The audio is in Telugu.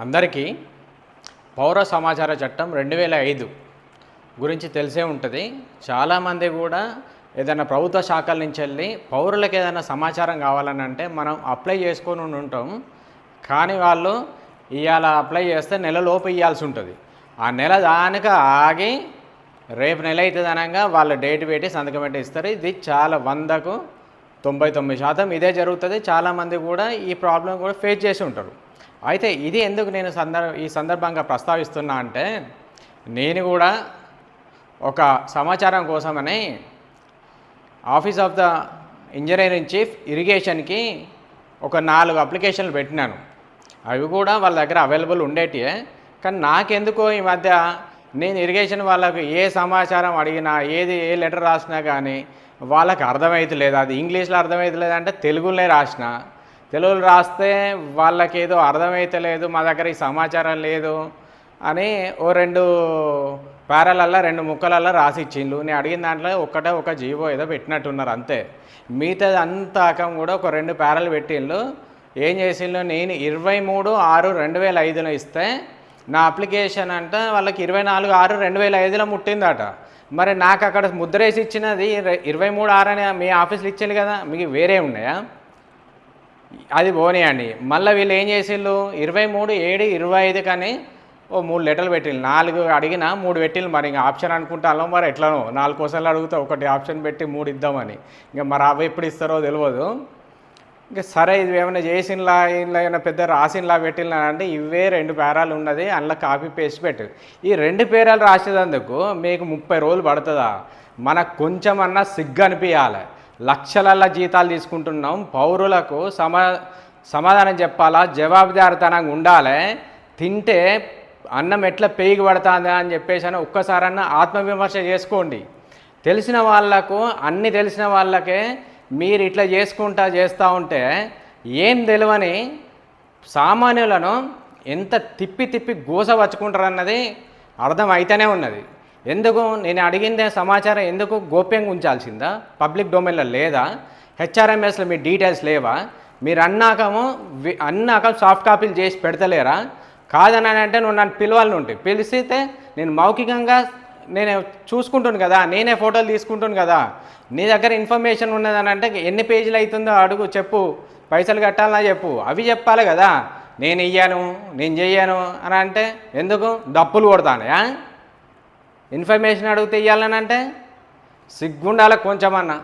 అందరికీ పౌర సమాచార చట్టం 2005 గురించి తెలిసే ఉంటుంది. చాలామంది కూడా ఏదైనా ప్రభుత్వ శాఖల నుంచి వెళ్ళి పౌరులకు ఏదైనా సమాచారం కావాలని అంటే మనం అప్లై చేసుకొని ఉంటాం. కానీ వాళ్ళు ఇవాళ అప్లై చేస్తే నెలలోపు ఇవ్వాల్సి ఉంటుంది. ఆ నెల దానిక ఆగి రేపు నెల అవుతుంది అనగా వాళ్ళు డేట్ పెట్టి సంతకం పెట్టి ఇస్తారు. ఇది చాలా 100కు 99% ఇదే జరుగుతుంది. చాలామంది కూడా ఈ ప్రాబ్లం కూడా ఫేస్ చేసి ఉంటారు. అయితే ఇది ఎందుకు నేను ఈ సందర్భంగా ప్రస్తావిస్తున్నా అంటే, నేను కూడా ఒక సమాచారం కోసమని office of the engineer in chief ఇరిగేషన్కి ఒక 4 అప్లికేషన్లు పెట్టినాను. అవి కూడా వాళ్ళ దగ్గర అవైలబుల్ ఉండేటివే. కానీ నాకెందుకో ఈ మధ్య నేను ఇరిగేషన్ వాళ్ళకు ఏ సమాచారం అడిగినా ఏ లెటర్ రాసినా కానీ వాళ్ళకి అర్థమవుతలేదు. అది ఇంగ్లీష్లో అర్థమవుతలేదు అంటే తెలుగులో రాసిన, తెలుగులో రాస్తే వాళ్ళకి ఏదో అర్థమవుతలేదు, మా దగ్గర ఈ సమాచారం లేదు అని ఓ 2 పారాలల్లో 2 ముక్కలల్లో రాసి ఇచ్చిండ్రు. నేను అడిగిన దాంట్లో ఒక జీవో ఏదో పెట్టినట్టున్నారు అంతే. మిగతాది అంతాకం కూడా ఒక 2 పారాలు పెట్టిండ్రు. ఏం చేసిండ్రు, నేను 23/6/2005 ఇస్తే నా అప్లికేషన్ అంటే వాళ్ళకి 24/6/2005 ముట్టిందట. మరి నాకు అక్కడ ముద్రేసి ఇచ్చినది 23/6 అని మీ ఆఫీస్లో ఇచ్చింది కదా, మీకు వేరే ఉన్నాయా? అది పోనీయండి. మళ్ళీ వీళ్ళు ఏం చేసిండ్రు, 23/7/25 కానీ ఓ 3 లెటర్లు పెట్టిండ్రు. 4 అడిగినా 3 పెట్టిండ్రు. మరి ఇంకా ఆప్షన్ అనుకుంటాను, మరి ఎట్లనో 4 క్వశ్చన్లు అడిగితే ఒకటి ఆప్షన్ పెట్టి 3 ఇద్దామని. ఇంకా మరి అవి ఎప్పుడు ఇస్తారో తెలియదు. ఇంకా సరే ఇది ఏమైనా చేసినలా ఇలా ఏమైనా పెద్ద రాసినలా పెట్టినా అంటే ఇవే 2 పేరాలు ఉన్నది, అందులో కాపీ పేస్ట్ పెట్టు. ఈ 2 పేరాలు రాసేందుకు మీకు 30 రోజులు పడుతుందా? మనకు కొంచెమన్నా సిగ్గు అనిపించాలి. లక్షల జీతాలు తీసుకుంటున్నాం, పౌరులకు సమాధానం చెప్పాలా, జవాబుదారితనంగా ఉండాలి. తింటే అన్నం ఎట్లా పేగి పడుతుంది అని చెప్పేసి అని ఒక్కసారన్నా ఆత్మవిమర్శ చేసుకోండి. తెలిసిన వాళ్లకు అన్నీ తెలిసిన వాళ్ళకే మీరు ఇట్లా చేస్తూ ఉంటే ఏం తెలియని సామాన్యులను ఎంత తిప్పి గోసవచ్చుకుంటారన్నది అర్థం అయితేనే ఉన్నది. ఎందుకు నేను అడిగిందే సమాచారం ఎందుకు గోప్యంగా ఉంచాల్సిందా? పబ్లిక్ డొమైన్లో లేదా? హెచ్ఆర్ఎంఎస్లో మీ డీటెయిల్స్ లేవా? మీరు అన్నాక సాఫ్ట్ కాపీలు చేసి పెడతలేరా? కాదని అంటే నువ్వు నన్ను పిలవాలని ఉంటే పిలిస్తే నేను మౌఖికంగా నేను చూసుకుంటాను కదా, నేనే ఫోటోలు తీసుకుంటాను కదా. నీ దగ్గర ఇన్ఫర్మేషన్ ఉన్నదని అంటే ఎన్ని పేజీలు అవుతుందో అడుగు, చెప్పు, పైసలు కట్టాలన్నా చెప్పు, అవి చెప్పాలి కదా. నేను ఇయ్యాను, నేను చెయ్యాను అని అంటే ఎందుకు డప్పులు కొడతానయా? ఇన్ఫర్మేషన్ అడిగితే ఇవ్వాలని అంటే సిగ్గుండాలి కొంచెమన్నా.